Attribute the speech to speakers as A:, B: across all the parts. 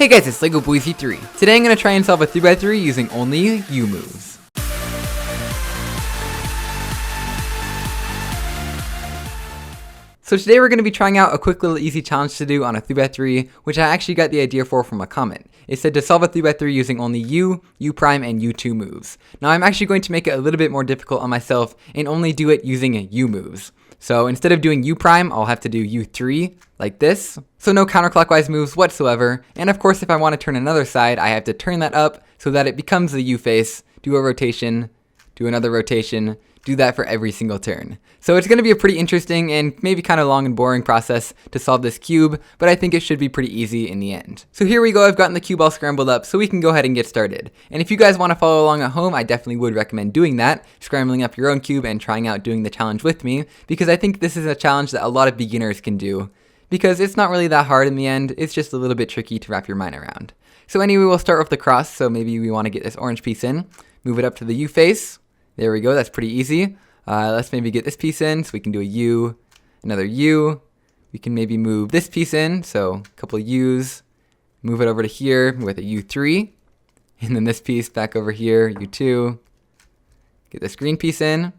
A: Hey guys, it's Lego Boise 3. Today I'm going to try and solve a 3x3 using only U moves. So today we're going to be trying out a quick little easy challenge to do on a 3x3, which I actually got the idea for from a comment. It said to solve a 3x3 using only U, U prime, and U2 moves. Now I'm actually going to make it a little bit more difficult on myself and only do it using U moves. So instead of doing U prime, I'll have to do U3 like this. So no counterclockwise moves whatsoever. And of course, if I want to turn another side, I have to turn that up so that it becomes the U face, do a rotation, do another rotation, do that for every single turn. So it's going to be a pretty interesting and maybe kind of long and boring process to solve this cube, but I think it should be pretty easy in the end. So here we go, I've gotten the cube all scrambled up so we can go ahead and get started. And if you guys want to follow along at home, I definitely would recommend doing that, scrambling up your own cube and trying out doing the challenge with me, because I think this is a challenge that a lot of beginners can do. Because it's not really that hard in the end, it's just a little bit tricky to wrap your mind around. So anyway, we'll start with the cross, so maybe we want to get this orange piece in, move it up to the U face. There we go, that's pretty easy. Let's maybe get this piece in, so we can do a U, another U. We can maybe move this piece in, so a couple of U's. Move it over to here with a U3. And then this piece back over here, U2. Get this green piece in,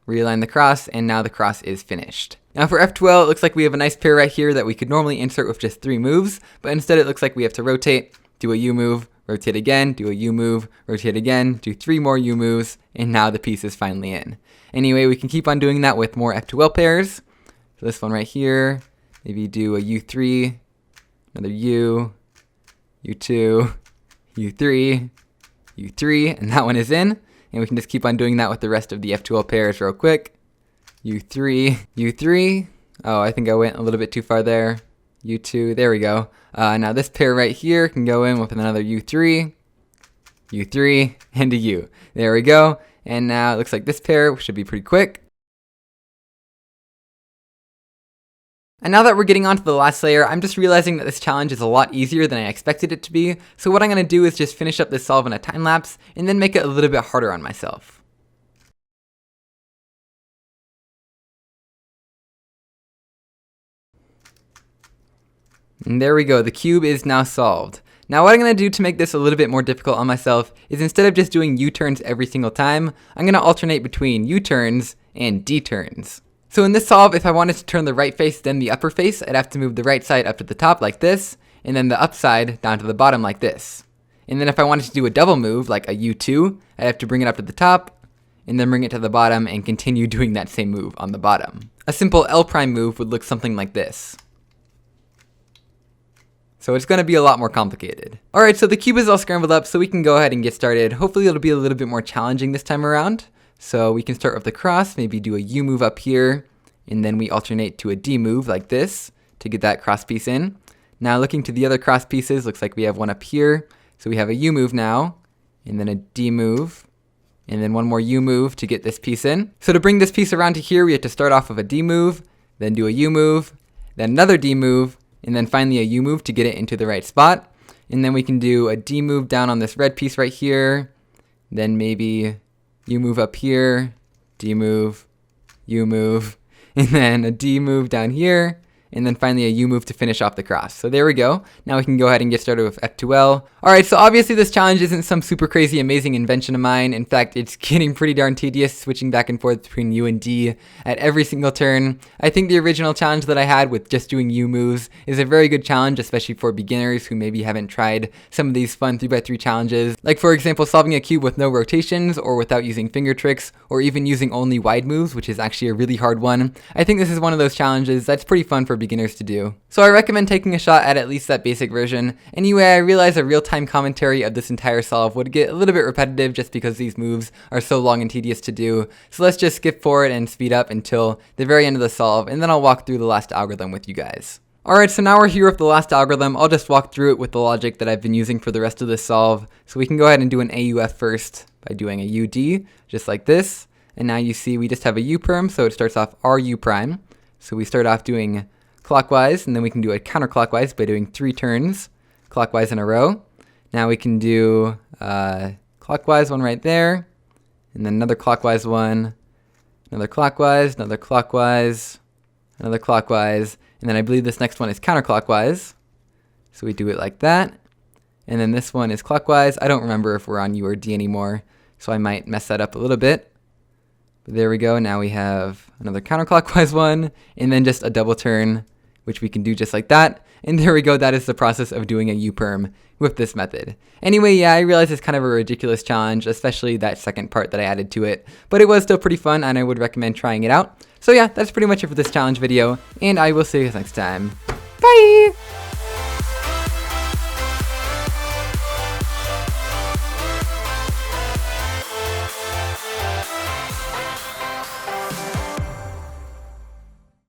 A: realign the cross, and now the cross is finished. Now for F12, it looks like we have a nice pair right here that we could normally insert with just 3 moves, but instead it looks like we have to rotate, do a U move, rotate again, do a U move, rotate again, do 3 more U moves, and now the piece is finally in. Anyway, we can keep on doing that with more F2L pairs. So this one right here, maybe do a U3, another U, U2, U3, U3, and that one is in. And we can just keep on doing that with the rest of the F2L pairs real quick. U3, U3. Oh, I think I went a little bit too far there. U2, there we go. Now this pair right here can go in with another U3, U3, and a U. There we go. And now it looks like this pair should be pretty quick. And now that we're getting onto the last layer, I'm just realizing that this challenge is a lot easier than I expected it to be. So what I'm going to do is just finish up this solve in a time lapse and then make it a little bit harder on myself. And there we go, the cube is now solved. Now what I'm going to do to make this a little bit more difficult on myself is instead of just doing U-turns every single time, I'm going to alternate between U-turns and D-turns. So in this solve, if I wanted to turn the right face then the upper face, I'd have to move the right side up to the top like this, and then the up side down to the bottom like this. And then if I wanted to do a double move like a U2, I'd have to bring it up to the top, and then bring it to the bottom and continue doing that same move on the bottom. A simple L prime move would look something like this. So it's going to be a lot more complicated. Alright, so the cube is all scrambled up, so we can go ahead and get started. Hopefully it'll be a little bit more challenging this time around. So we can start with the cross, maybe do a U move up here, and then we alternate to a D move like this to get that cross piece in. Now looking to the other cross pieces, looks like we have one up here. So we have a U move now, and then a D move, and then one more U move to get this piece in. So to bring this piece around to here, we have to start off with a D move, then do a U move, then another D move, and then finally a U move to get it into the right spot. And then we can do a D move down on this red piece right here, then maybe U move up here, D move, U move, and then a D move down here, and then finally a U move to finish off the cross. So there we go. Now we can go ahead and get started with F2L. Alright, so obviously this challenge isn't some super crazy amazing invention of mine. In fact, it's getting pretty darn tedious switching back and forth between U and D at every single turn. I think the original challenge that I had with just doing U moves is a very good challenge, especially for beginners who maybe haven't tried some of these fun 3x3 challenges. Like for example, solving a cube with no rotations or without using finger tricks or even using only wide moves, which is actually a really hard one. I think this is one of those challenges that's pretty fun for beginners to do. So I recommend taking a shot at least that basic version. Anyway, I realize a real-time commentary of this entire solve would get a little bit repetitive just because these moves are so long and tedious to do. So let's just skip forward and speed up until the very end of the solve, and then I'll walk through the last algorithm with you guys. Alright, so now we're here with the last algorithm. I'll just walk through it with the logic that I've been using for the rest of this solve. So we can go ahead and do an AUF first by doing a UD, just like this. And now you see we just have a U perm, so it starts off RU prime. So we start off doing clockwise, and then we can do it counterclockwise by doing 3 turns clockwise in a row. Now we can do clockwise one right there, and then another clockwise one, another clockwise, another clockwise, another clockwise, and then I believe this next one is counterclockwise. So we do it like that. And then this one is clockwise. I don't remember if we're on U or D anymore, so I might mess that up a little bit. But there we go. Now we have another counterclockwise one, and then just a double turn, which we can do just like that. And there we go. That is the process of doing a U-perm with this method. Anyway, yeah, I realize it's kind of a ridiculous challenge, especially that second part that I added to it, but it was still pretty fun, and I would recommend trying it out. So yeah, that's pretty much it for this challenge video, and I will see you guys next time. Bye!